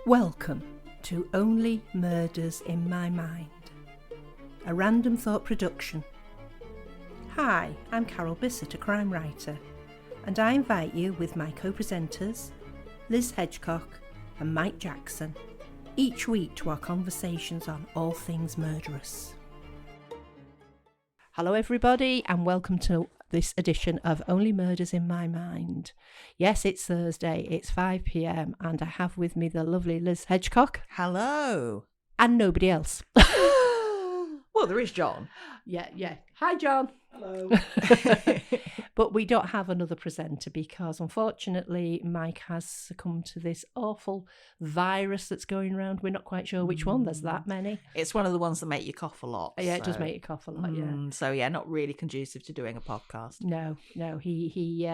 Welcome to Only Murders in My Mind, a Random Thought production. Hi, I'm Carol Bissett, a crime writer, and I invite you with my co-presenters, Liz Hedgecock and Mike Jackson, each week to our conversations on all things murderous. Hello everybody, and welcome to this edition of Only Murders in My Mind. Yes, it's Thursday, it's 5 p.m, and I have with me the lovely Liz Hedgecock. Hello. And nobody else. Well, there is John. Yeah. Hi, John. Hello. But we don't have another presenter because, unfortunately, Mike has succumbed to this awful virus that's going around. We're not quite sure which one. There's that many. It's one of the ones that make you cough a lot. Yeah, it does make you cough a lot, yeah. So, yeah, not really conducive to doing a podcast. No, he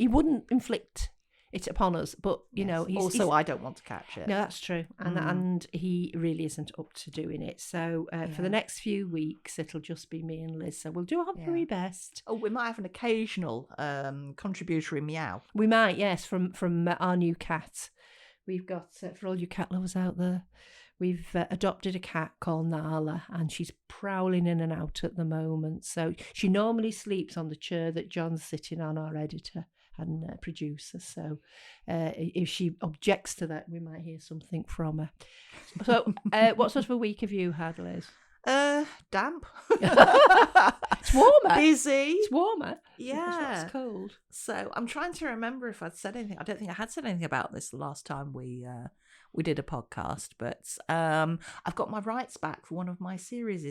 wouldn't inflict it upon us, but you know, he's I don't want to catch it. No, that's true, and he really isn't up to doing it. So for the next few weeks, it'll just be me and Liz. So we'll do our very best. Oh, we might have an occasional contributory meow. We might, yes, from our new cat. We've got for all you cat lovers out there, we've adopted a cat called Nala, and she's prowling in and out at the moment. So she normally sleeps on the chair that John's sitting on, our editor and producer. So if she objects to that, we might hear something from her. So what sort of a week have you had, Liz? Damp. It's warmer. Busy. It's warmer. Yeah. It's cold. So I'm trying to remember if I'd said anything. I don't think I had said anything about this the last time we did a podcast, but I've got my rights back for one of my series.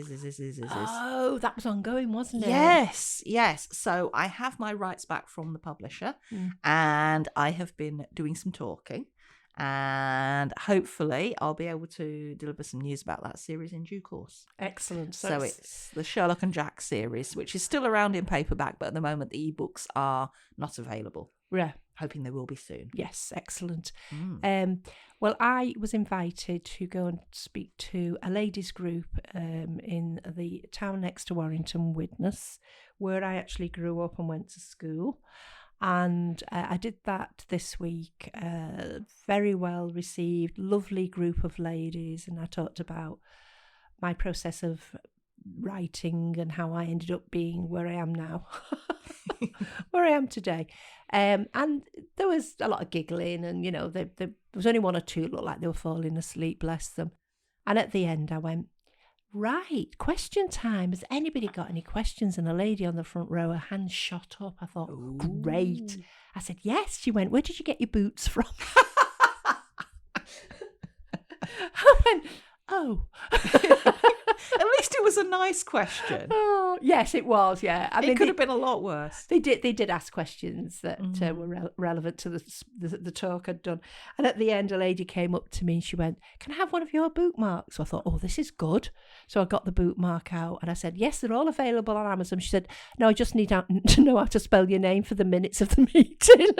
Oh, that was ongoing, wasn't it? Yes. So I have my rights back from the publisher, and I have been doing some talking, and hopefully I'll be able to deliver some news about that series in due course. Excellent. So it's the Sherlock and Jack series, which is still around in paperback, but at the moment the ebooks are not available. Yeah. Hoping they will be soon. Yes, excellent. Well, I was invited to go and speak to a ladies' group in the town next to Warrington, Widnes, where I actually grew up and went to school. And I did that this week. Very well received, lovely group of ladies. And I talked about my process of writing and how I ended up being where I am now, where I am today. And there was a lot of giggling, and you know, there was only one or two looked like they were falling asleep, bless them. And at the end I went, right, question time, has anybody got any questions? And a lady on the front row, her hand shot up. I thought, great. I said, yes. She went, where did you get your boots from? I went, oh. At least it was a nice question. Oh, yes, it was. Yeah, I mean, it could have been a lot worse. They did ask questions that were relevant to the talk I'd done. And at the end, a lady came up to me and she went, "Can I have one of your bookmarks?" So I thought, oh, this is good. So I got the bookmark out and I said, "Yes, they're all available on Amazon." She said, "No, I just need to know how to spell your name for the minutes of the meeting."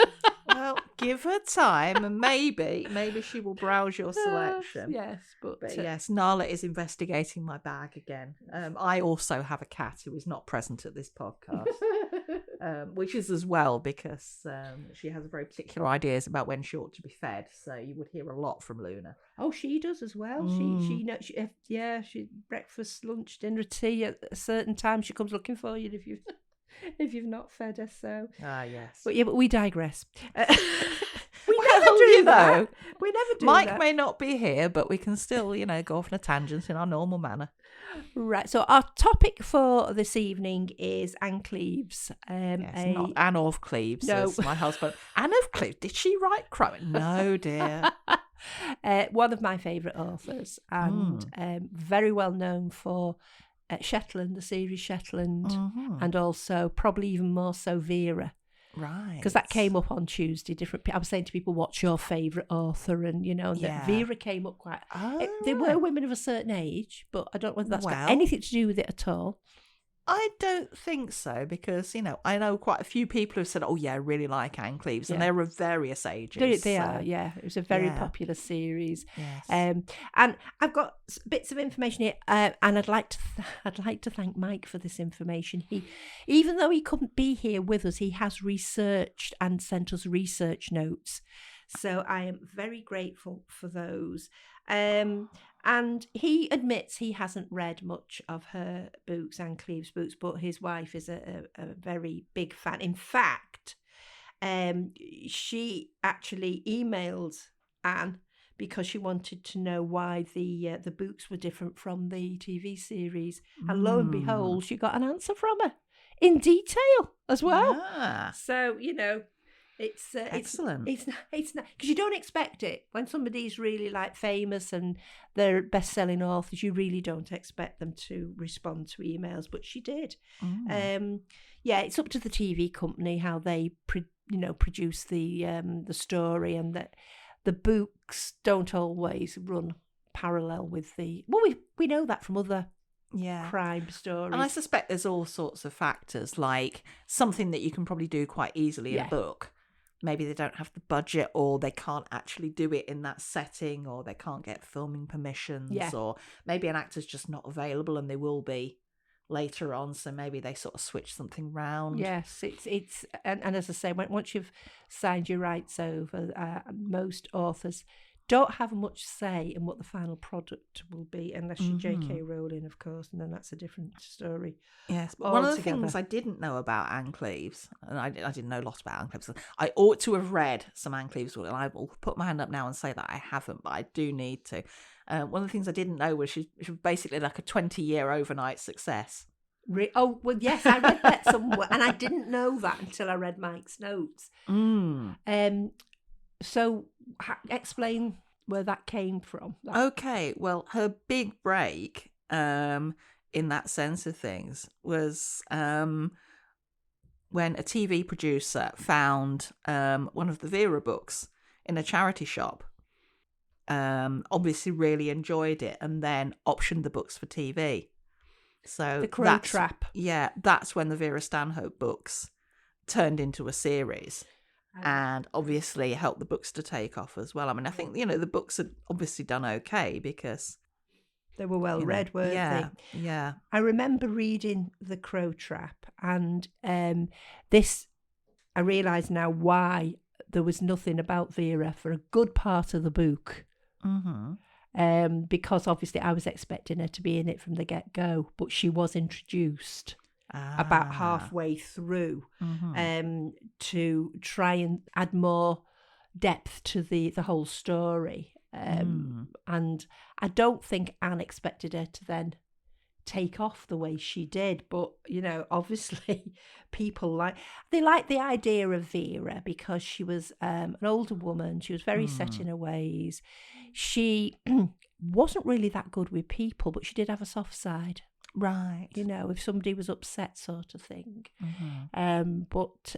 Well, give her time, and maybe she will browse your selection. Yes, but yes, Nala is investigating my bag again. I also have a cat who is not present at this podcast, which is as well because she has very particular ideas about when she ought to be fed. So you would hear a lot from Luna. Oh, she does as well. She knows. She breakfast, lunch, dinner, tea at a certain time. She comes looking for you if you've not fed her. So yes. But we digress. We never do that. We never do Mike that. may not be here, but we can still, go off on a tangent in our normal manner. Right. So our topic for this evening is Ann Cleaves. Not Ann of Cleaves, no. As my husband. Ann of Cleaves, did she write crime? No, dear. One of my favourite authors, and very well known for Shetland, the series Shetland, and also probably even more so Vera. Right. Because that came up on Tuesday. I was saying to people, what's your favourite author? And, that Vera came up quite... They were women of a certain age, but I don't know whether that's got anything to do with it at all. I don't think so, because, I know quite a few people who've said, oh, yeah, I really like Ann Cleaves, and they're of various ages. They are, yeah. It was a very popular series. Yes. And I've got bits of information here, and I'd like to thank Mike for this information. Even though he couldn't be here with us, he has researched and sent us research notes So I am very grateful for those. And he admits he hasn't read much of her books, Ann Cleaves' books, but his wife is a very big fan. In fact, she actually emailed Anne because she wanted to know why the books were different from the TV series. And lo and behold, she got an answer from her in detail as well. Ah. So, it's excellent. It's not because you don't expect it when somebody's really like famous and they're best-selling authors. You really don't expect them to respond to emails, but she did. Yeah, it's up to the TV company how they produce the story, and that the books don't always run parallel with the. Well, we know that from other crime stories. And I suspect there's all sorts of factors, like something that you can probably do quite easily in a book. Maybe they don't have the budget, or they can't actually do it in that setting, or they can't get filming permissions, or maybe an actor's just not available and they will be later on, so maybe they sort of switch something round. Yes, it's and as I say, once you've signed your rights over, most authors don't have much say in what the final product will be, unless you're J.K. Rowling, of course, and then that's a different story. Yes, but one of the things I didn't know about Ann Cleaves, and I didn't know a lot about Ann Cleaves, I ought to have read some Ann Cleaves, and I will put my hand up now and say that I haven't, but I do need to. One of the things I didn't know was she was basically like a 20-year overnight success. Oh, well, yes, I read that somewhere, and I didn't know that until I read Mike's notes. So explain where that came from. Okay, well, her big break, in that sense of things, was when a TV producer found one of the Vera books in a charity shop. Obviously really enjoyed it, and then optioned the books for TV. So The Crow Trap. Yeah, that's when the Vera Stanhope books turned into a series. And obviously helped the books to take off as well. I mean, I think, the books had obviously done okay because they were well read, weren't they? Yeah. I remember reading The Crow Trap, and this, I realise now why there was nothing about Vera for a good part of the book. Because obviously I was expecting her to be in it from the get-go, but she was introduced about halfway through to try and add more depth to the whole story. And I don't think Anne expected her to then take off the way she did, but obviously people like the idea of Vera because she was an older woman. She was very set in her ways. She wasn't really that good with people, but she did have a soft side. Right. If somebody was upset, sort of thing. But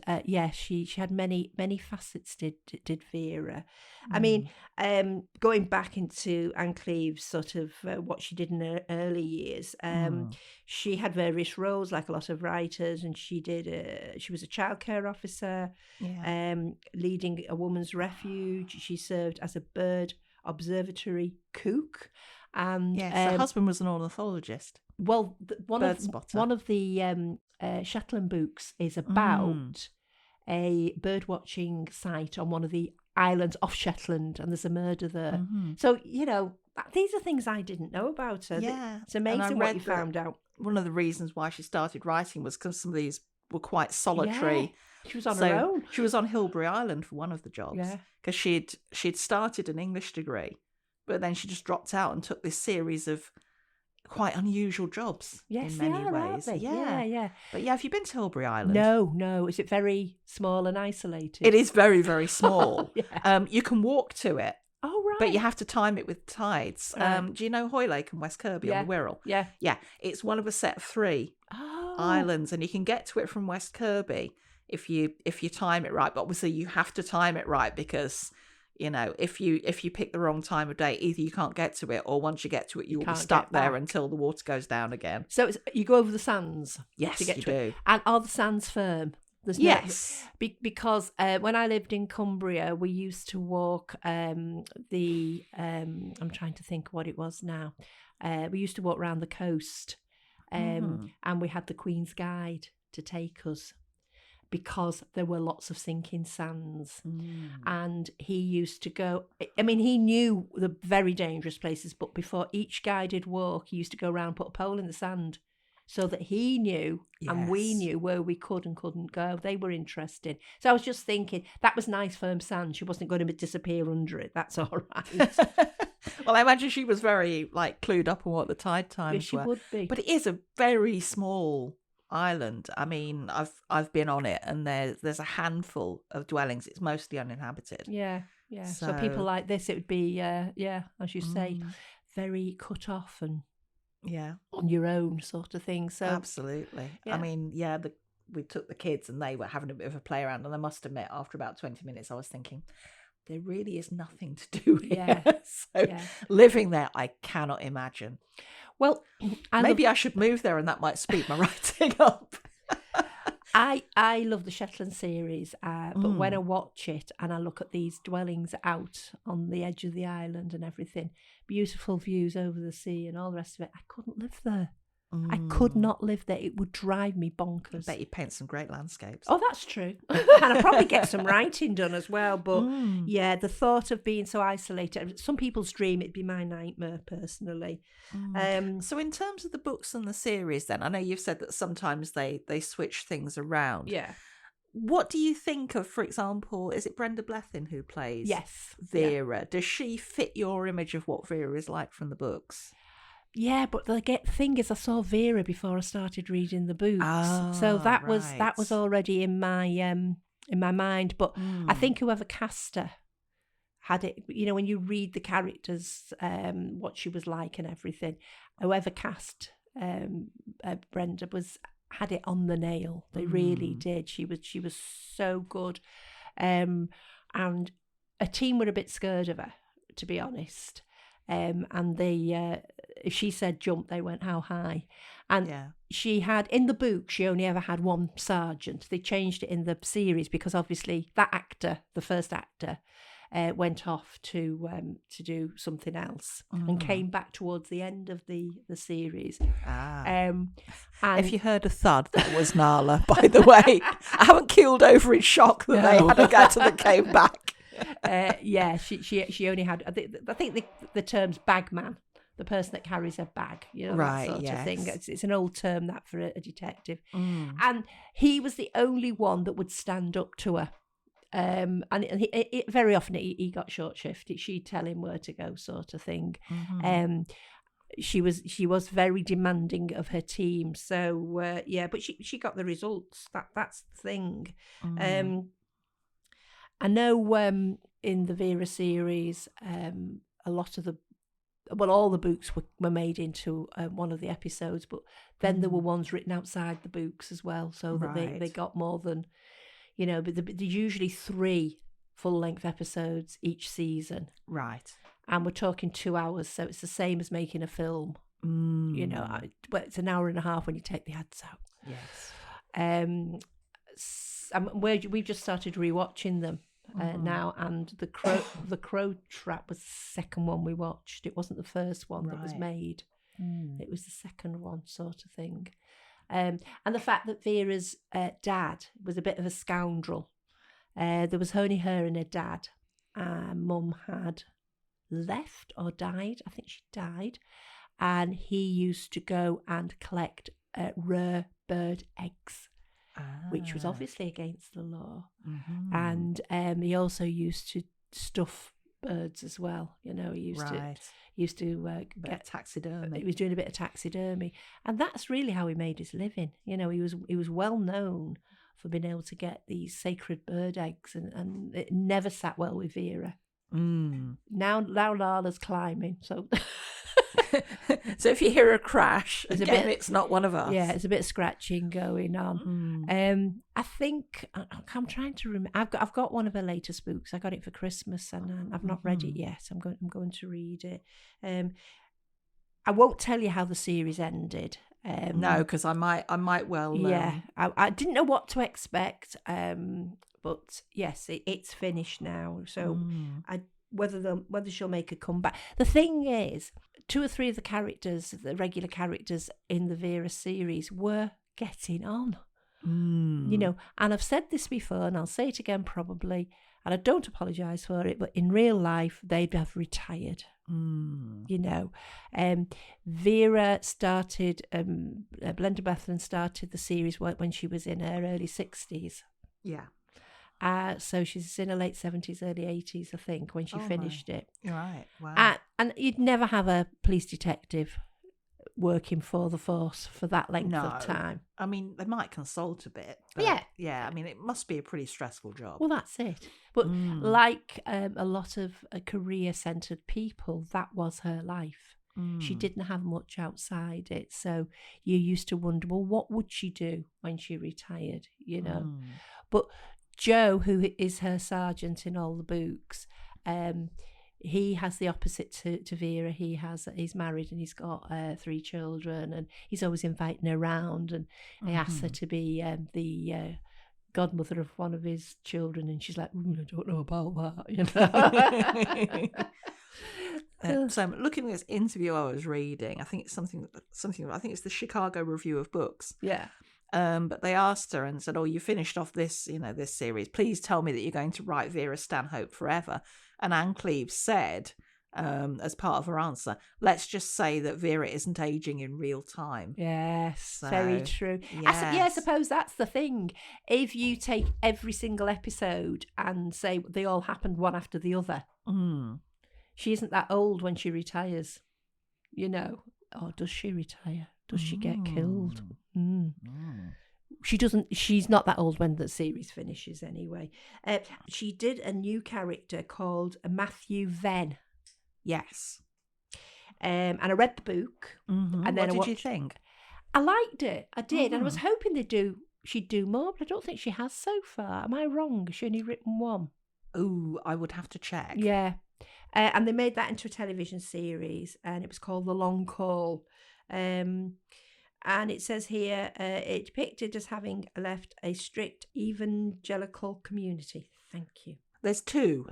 she had many facets, did Vera. I mean, going back into Ann Cleaves, sort of what she did in her early years, she had various roles, like a lot of writers, and she was a childcare officer, leading a woman's refuge. She served as a bird observatory cook. And her husband was an ornithologist. Well, one of the Shetland books is about a bird watching site on one of the islands off Shetland, and there's a murder there. So these are things I didn't know about her. Yeah, it's amazing what you found out. One of the reasons why she started writing was because some of these were quite solitary. Yeah, she was on her own. She was on Hilbury Island for one of the jobs because she'd started an English degree, but then she just dropped out and took this series of quite unusual jobs in many ways. Yeah. But have you been to Hilbury Island? No. Is it very small and isolated? It is very, very small. You can walk to it. Oh, right. But you have to time it with tides. Do you know Hoylake and West Kirby on the Wirral? Yeah. Yeah. It's one of a set of 3 islands, and you can get to it from West Kirby if you time it right. But obviously you have to time it right because if you pick the wrong time of day, either you can't get to it, or once you get to it, you'll be stuck there until the water goes down again. So you go over the sands. Yes, to get you to do. It. And are the sands firm? Yes. Because when I lived in Cumbria, we used to walk I'm trying to think what it was now. We used to walk around the coast, and we had the Queen's Guide to take us. because there were lots of sinking sands. And he used to go, I mean, he knew the very dangerous places, but before each guided walk, he used to go around, put a pole in the sand so that he knew and we knew where we could and couldn't go. They were interesting. So I was just thinking, that was nice firm sand. She wasn't going to disappear under it. That's all right. Well, I imagine she was very clued up on what the tide times she were. would be. But it is a very small island. I mean, I've been on it, and there's a handful of dwellings. It's mostly uninhabited. Yeah. So people like this, it would be, as you say, very cut off and on your own sort of thing. So absolutely. Yeah. I mean, we took the kids, and they were having a bit of a play around, and I must admit, after about 20 minutes, I was thinking, there really is nothing to do here. Living there, I cannot imagine. Well, maybe I should move there, and that might speed my writing up. I love the Shetland series, but when I watch it and I look at these dwellings out on the edge of the island and everything, beautiful views over the sea and all the rest of it, I couldn't live there. I could not live there. It would drive me bonkers. I bet you paint some great landscapes. Oh, that's true. And I probably get some writing done as well. But the thought of being so isolated, some people's dream, it'd be my nightmare personally. So in terms of the books and the series then, I know you've said that sometimes they switch things around. Yeah. What do you think of, for example, is it Brenda Blethyn who plays Vera? Yeah. Does she fit your image of what Vera is like from the books? Yeah, but the thing is, I saw Vera before I started reading the books, so that was already in my mind. But I think whoever cast her had it. You know, when you read the characters, what she was like and everything, whoever cast Brenda had it on the nail. They really did. She was so good, and a team were a bit scared of her, to be honest. And they, if she said jump, they went how high. And she had, in the book, she only ever had one sergeant. They changed it in the series because obviously that actor, the first actor, went off to do something else and came back towards the end of the series. And if you heard a thud, that was Nala, by the way. I haven't keeled over in shock that they had a gutter that came back. She only had. I think the term's bagman, the person that carries a bag, that sort of thing. It's an old term that for a detective, and he was the only one that would stand up to her. And very often he got short shift. She'd tell him where to go, sort of thing. She was very demanding of her team. So but she got the results. That's the thing. I know in the Vera series, a lot of all the books were made into one of the episodes, but then there were ones written outside the books as well, so that they got more than, but there's usually 3 full-length episodes each season. Right. And we're talking 2 hours, so it's the same as making a film. It's an hour and a half when you take the ads out. Yes. We've just started rewatching them now, and the Crow Trap was the second one we watched. It wasn't the first one that was made. It was the second one, sort of thing. And the fact that Vera's dad was a bit of a scoundrel. There was only her and her dad. Mum had left or died. I think she died. And he used to go and collect rare bird eggs, which was obviously against the law. And he also used to stuff birds as well. He used to get taxidermy. He was doing a bit of taxidermy, and that's really how he made his living. He was well known for being able to get these sacred bird eggs, and it never sat well with Vera. Now Lala's climbing, so. So if you hear a crash, it's not one of us. Yeah, it's a bit of scratching going on. I think I'm trying to remember. I've got one of her latest books. I got it for Christmas, and I've not read it yet. I'm going to read it. I won't tell you how the series ended. No, because I might well. Yeah, I didn't know what to expect. But yes, it's finished now. So whether she'll make a comeback. The thing is, 2 or 3 of the characters, the regular characters in the Vera series, were getting on. You know, and I've said this before and I'll say it again probably, and I don't apologise for it, but in real life, they'd have retired. You know, Vera started, Brenda Blethyn started the series when she was in her early 60s. Yeah. So she's in her late 70s, early 80s, I think, when she finished it. Right, wow. And you'd never have a police detective working for the force for that length of time. I mean, they might consult a bit. But yeah, I mean, it must be a pretty stressful job. Well, that's it. But like a lot of career-centred people, that was her life. She didn't have much outside it. So you used to wonder, well, what would she do when she retired, you know? But Joe, who is her sergeant in all the books, he has the opposite to Vera. He's married and he's got 3 children, and he's always inviting her around, and he asks her to be the godmother of one of his children, and she's like, I don't know about that, you know. So looking at this interview I was reading, I think it's something. I think it's the Chicago Review of Books. Yeah. But they asked her and said, "Oh, you finished off this, this series. Please tell me that you're going to write Vera Stanhope forever." And Ann Cleaves said, as part of her answer, "Let's just say that Vera isn't aging in real time." Yes, very true. Yes. I suppose that's the thing. If you take every single episode and say they all happened one after the other, she isn't that old when she retires, you know. Or does she retire? Does she get killed? She doesn't. She's not that old when the series finishes anyway. She did a new character called Matthew Venn. Yes. And I read the book. And then what did you think? I liked it. I did. And I was hoping she'd do more, but I don't think she has so far. Am I wrong? Has she only written one? Oh, I would have to check. Yeah. And they made that into a television series, and it was called The Long Call. And it says here, it depicted as having left a strict evangelical community. Thank you. There's 2.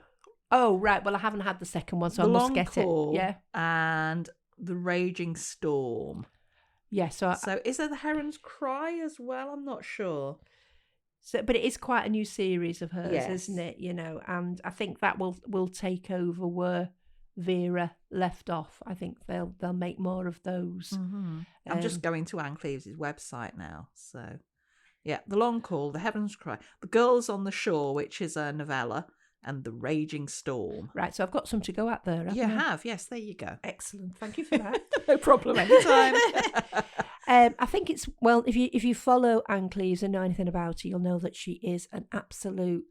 Oh, right. Well, I haven't had the second one, so I must get Call it. Yeah. And The Raging Storm. Yeah. So is there The Heron's Cry as well? I'm not sure. So, but it is quite a new series of hers, Yes. isn't it? You know, and I think that will take over where Vera left off. I think they'll make more of those. I'm just going to Ann Cleaves' website now. So, yeah, The Long Call, The Heaven's Cry, The Girls on the Shore, which is a novella, and The Raging Storm. Right, so I've got some to go at there. You have, yes, there you go. Excellent, thank you for that. No problem, anytime. I think it's, well, if you follow Ann Cleaves and know anything about her, you'll know that she is an absolute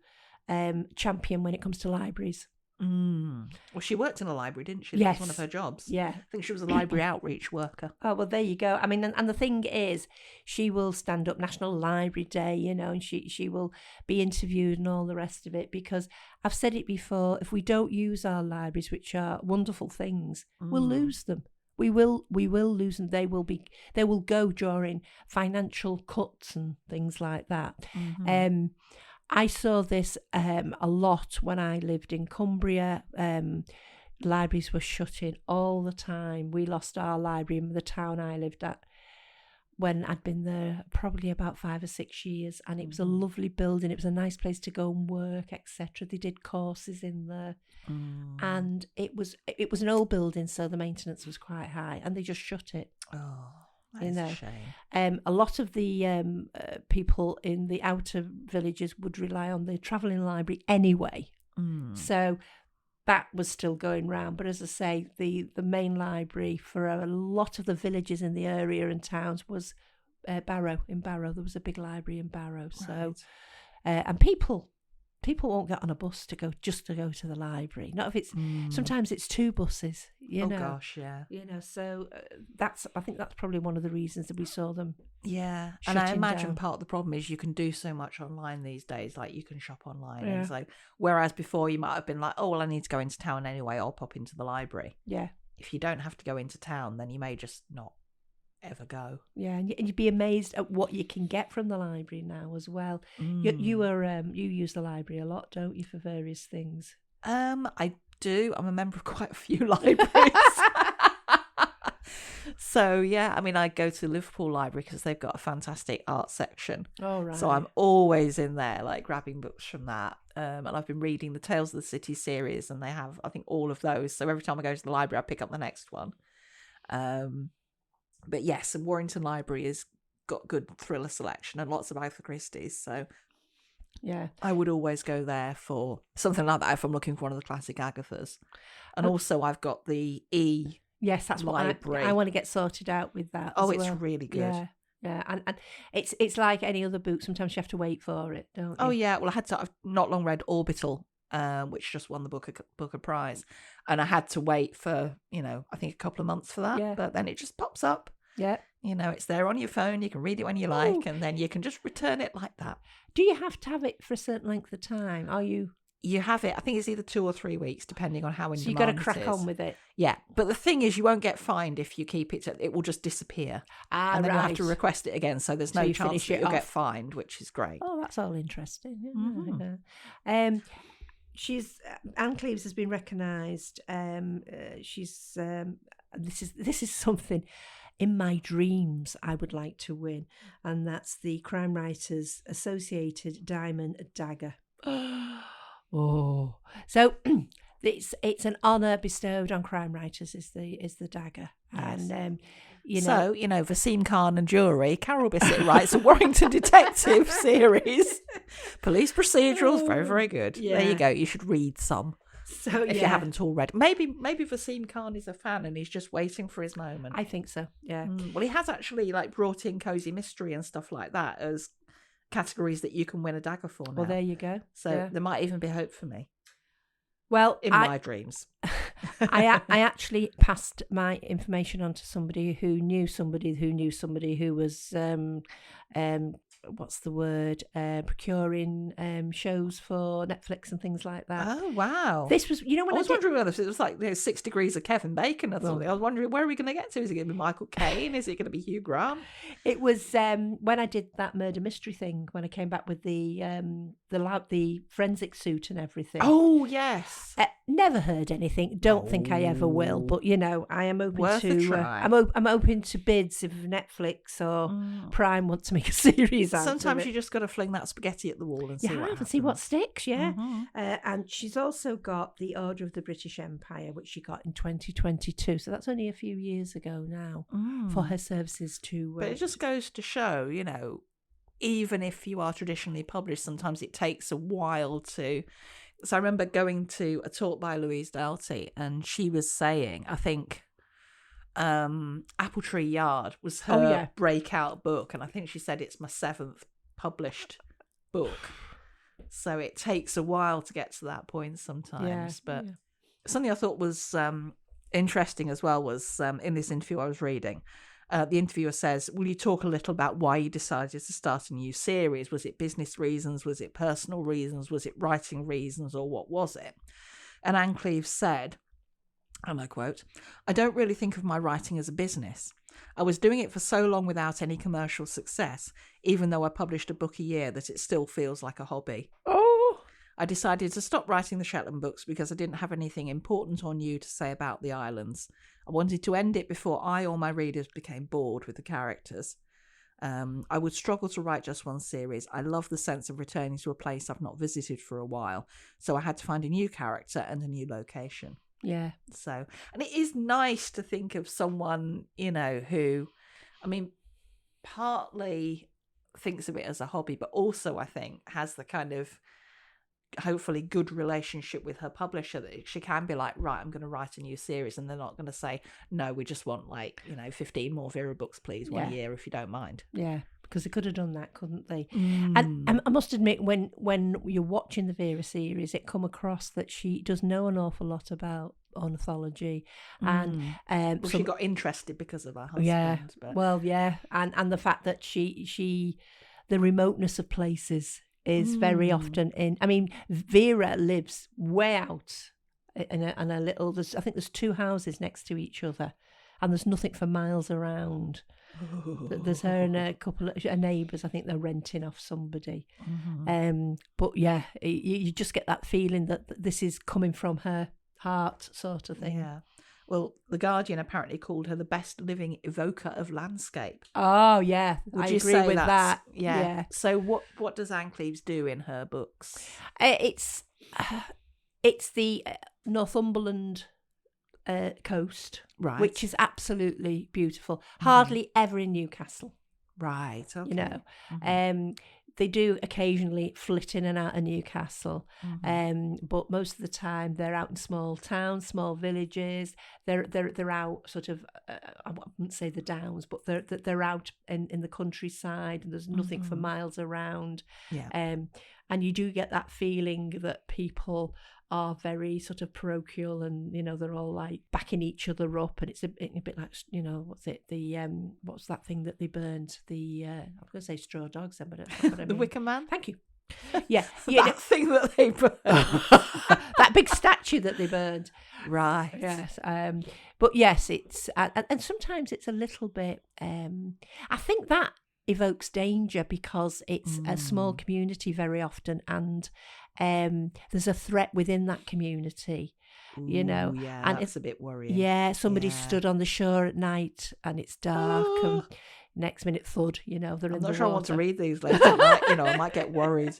champion when it comes to libraries. Well, she worked in a library, didn't she? Yes. That was one of her jobs. Yeah. I think she was a library outreach worker. Oh, well, there you go. I mean, and the thing is, she will stand up National Library Day, you know, and she will be interviewed and all the rest of it, because I've said it before, if we don't use our libraries, which are wonderful things, we'll lose them. We will lose them. They will go during financial cuts and things like that. I saw this a lot when I lived in Cumbria. Libraries were shutting all the time. We lost our library in the town I lived at when I'd been there probably about 5 or 6 years, and it was a lovely building. It was a nice place to go and work, etc. They did courses in there, and it was an old building, so the maintenance was quite high, and they just shut it. Oh. That's a shame. A lot of the people in the outer villages would rely on the travelling library anyway. So that was still going round. But as I say, the main library for a lot of the villages in the area and towns was Barrow. In Barrow, there was a big library in Barrow. So, and people won't get on a bus to go to the library. Not if it's sometimes it's 2 buses. You know. Oh gosh, yeah. You know, so I think that's probably one of the reasons that we saw them. Yeah, and I imagine part of the problem is you can do so much online these days. Like you can shop online, and so whereas before you might have been like, oh well, I need to go into town anyway. I'll pop into the library. Yeah. If you don't have to go into town, then you may just not ever go. Yeah, and you'd be amazed at what you can get from the library now as well. You use the library a lot, don't you, for various things? I do. I'm a member of quite a few libraries. So, yeah, I mean, I go to the Liverpool Library because they've got a fantastic art section. Oh, right. So I'm always in there, like, grabbing books from that. And I've been reading the Tales of the City series, and they have, I think, all of those. So every time I go to the library, I pick up the next one. But yes, and Warrington Library has got good thriller selection and lots of Agatha Christie's. So yeah, I would always go there for something like that if I'm looking for one of the classic Agathas. And also I've got the E. Yes, that's library. what I want to get sorted out with that. Oh, as it's well. really good. Yeah. Yeah, and it's like any other book. Sometimes you have to wait for it, don't you? Oh yeah, well I've not long read Orbital, which just won the Booker Prize, and I had to wait for I think a couple of months for that. Yeah. But then it just pops up. Yeah, it's there on your phone. You can read it when you like, and then you can just return it like that. Do you have to have it for a certain length of time? Are you? You have it. I think it's either 2 or 3 weeks, depending on how in So demand you got to it crack is. on with it. Yeah, but the thing is, you won't get fined if you keep it. It will just disappear, and then you have to request it again. So there's no chance that you'll get fined, which is great. Oh, that's all interesting. Mm-hmm. She's Ann Cleaves has been recognised. She's this is something in my dreams I would like to win, and that's the Crime Writers Associated Diamond Dagger. Oh, so it's an honour bestowed on crime writers. Is the dagger, yes. And So Vaseem Khan and Jury. Carol Bissett writes a Warrington detective series, police procedurals. Very, very good. Yeah. There you go. You should read some. So if you haven't already, maybe Vaseem Khan is a fan and he's just waiting for his moment. I think so. Yeah. Well, he has actually brought in cozy mystery and stuff like that as categories that you can win a dagger for now. Well, there you go. So there might even be hope for me. Well, in my dreams. I actually passed my information on to somebody who knew somebody who was what's the word, procuring shows for Netflix and things like that. Oh wow! This was, when I was wondering whether it was like 6 Degrees of Kevin Bacon or something. I was wondering, where are we going to get to? Is it going to be Michael Caine? Is it going to be Hugh Grant? It was when I did that murder mystery thing, when I came back with the forensic suit and everything. Oh yes. Never heard anything. Don't think I ever will. But I am open worth a try. I'm open to bids if Netflix or Prime want to make a series out Sometimes of it. you just got to fling that spaghetti at the wall and see what happens. See what sticks. Yeah. Mm-hmm. And she's also got the Order of the British Empire, which she got in 2022. So that's only a few years ago now for her services to. But it just goes to show, even if you are traditionally published, sometimes it takes a while to. So I remember going to a talk by Louise Doughty, and she was saying, I think Apple Tree Yard was her breakout book, and I think she said it's my 7th published book. So it takes a while to get to that point sometimes. But something I thought was interesting as well was in this interview I was reading, the interviewer says, will you talk a little about why you decided to start a new series? Was it business reasons? Was it personal reasons? Was it writing reasons? Or what was it? And Ann Cleaves said, and I quote, I don't really think of my writing as a business. I was doing it for so long without any commercial success, even though I published a book a year, that it still feels like a hobby. Oh! I decided to stop writing the Shetland books because I didn't have anything important or new to say about the islands. I wanted to end it before I or my readers became bored with the characters. I would struggle to write just one series. I love the sense of returning to a place I've not visited for a while, so I had to find a new character and a new location. Yeah. So, and it is nice to think of someone, who, partly thinks of it as a hobby, but also I think has the kind of hopefully good relationship with her publisher that she can be like, right, I'm going to write a new series, and they're not going to say, no, we just want 15 more Vera books, please, one year if you don't mind. Yeah, because they could have done that, couldn't they? And I must admit, when you're watching the Vera series, it come across that she does know an awful lot about ornithology, and she got interested because of her husband. Yeah, but... well, yeah, and the fact that she the remoteness of places is very often in. Vera lives way out in a little. I think there's 2 houses next to each other, and there's nothing for miles around. There's her and a couple of neighbours. I think they're renting off somebody. But yeah, you just get that feeling that this is coming from her heart, sort of thing. Yeah. Well, The Guardian apparently called her the best living evoker of landscape. Oh, yeah. Would I you agree say with that's- that. Yeah. So what does Ann Cleaves do in her books? It's the Northumberland coast, Right. which is absolutely beautiful. Hardly ever in Newcastle. Right. Okay. You know, they do occasionally flit in and out of Newcastle, but most of the time they're out in small towns, small villages. They're out sort of I wouldn't say the downs, but they're out in the countryside, and there's nothing for miles around. Yeah. And you do get that feeling that people are very sort of parochial, and you know they're all like backing each other up, and it's a bit like, you know, what's that thing that they burned, I'm going to say straw dogs then, but that's not what I The mean. Wicker Man. Thank you. Yeah, That thing that they burned. that big statue that they burned. Right. Yes. But yes, it's and sometimes it's a little bit. I think that evokes danger because it's a small community very often, and there's a threat within that community. You know, yeah, and it's a bit worrying. Yeah, somebody stood on the shore at night and it's dark, and next minute thud. You know, they're I'm in not the sure I water. want to read these later. I might get worried.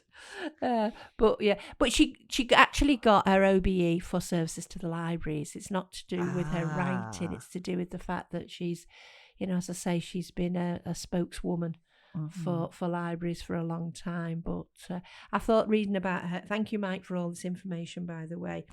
But she actually got her OBE for services to the libraries. It's not to do with her writing; it's to do with the fact that she's, you know, as I say, she's been a spokeswoman for libraries for a long time. But I thought reading about her. Thank you, Mike, for all this information, by the way.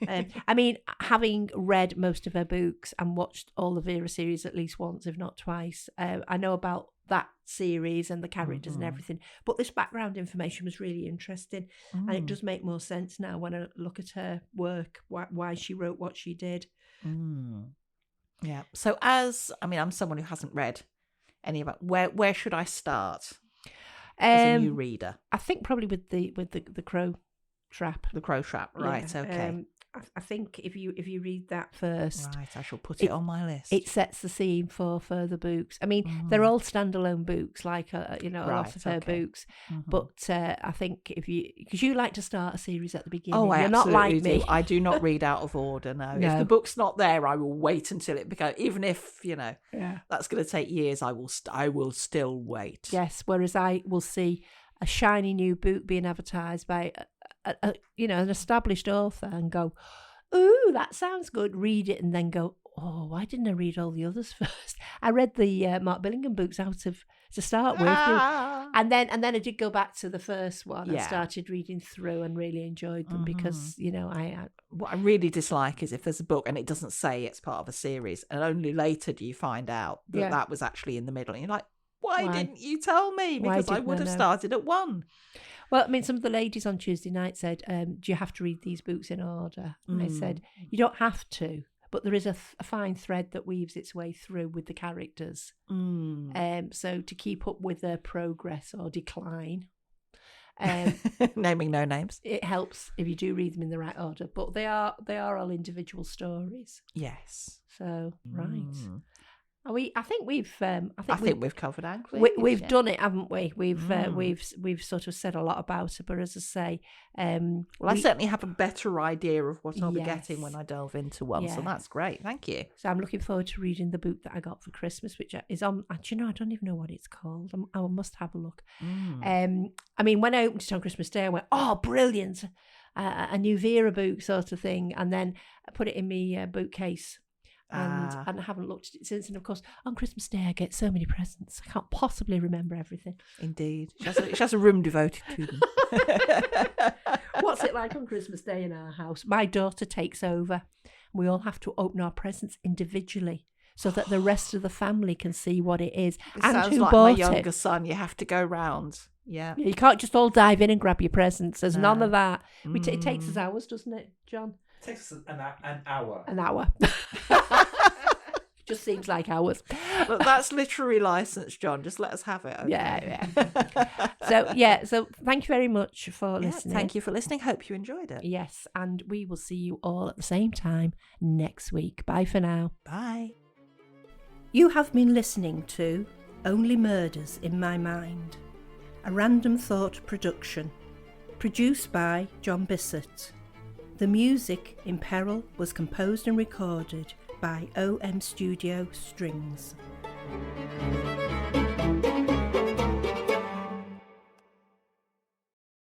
I mean, having read most of her books and watched all the Vera series at least once, if not twice, I know about that series and the characters and everything. But this background information was really interesting, and it does make more sense now when I look at her work, why she wrote what she did. Yeah. So I'm someone who hasn't read any of it. Where should I start as a new reader? I think probably with the Crow Trap. The Crow Trap, right? Yeah, Okay. I think if you read that first, Right, I shall put it on my list. It sets the scene for further books. I mean, they're all standalone books, like a lot of her books. But I think because you like to start a series at the beginning. Oh, I You're absolutely not like me. do. I do not read out of order. No. If the book's not there, I will wait until it becomes. Even if that's going to take years, I will still wait. Yes. Whereas I will see a shiny new book being advertised by an established author and go, ooh, that sounds good, read it, and then go, oh, why didn't I read all the others first? I read the Mark Billingham books to start with, and then I did go back to the first one and started reading through and really enjoyed them because what I really dislike is if there's a book and it doesn't say it's part of a series, and only later do you find out that was actually in the middle, and you're like, why didn't you tell me? Because I would have started at one. Well, I mean, some of the ladies on Tuesday night said, do you have to read these books in order? And I said, you don't have to, but there is a fine thread that weaves its way through with the characters. So to keep up with their progress or decline. Naming no names. It helps if you do read them in the right order. But they are all individual stories. Yes. So, right. I think we've covered Ann Cleaves. We've done it, haven't we? We've sort of said a lot about her, but as I say, I certainly have a better idea of what I'll be getting when I delve into one. So that's great. Thank you. So I'm looking forward to reading the book that I got for Christmas, which is on. I don't even know what it's called. I must have a look. I mean, when I opened it on Christmas Day, I went, "Oh, brilliant! A new Vera book, sort of thing," and then I put it in my bookcase. And I haven't looked at it since. And of course, on Christmas Day, I get so many presents. I can't possibly remember everything. Indeed. She has a room devoted to them. What's it like on Christmas Day in our house? My daughter takes over. We all have to open our presents individually so that the rest of the family can see what it is. It and sounds who like bought my younger it. son. You have to go round. Yeah. You can't just all dive in and grab your presents. There's none of that. It takes us hours, doesn't it, John? It takes us an hour. An hour. Just seems like hours. But that's literary license, John. Just let us have it. Okay? Yeah. So thank you very much for listening. Thank you for listening. Hope you enjoyed it. Yes, and we will see you all at the same time next week. Bye for now. Bye. You have been listening to Only Murders in My Mind, a Random Thought production, produced by John Bissett. The music in Peril was composed and recorded by OM Studio Strings.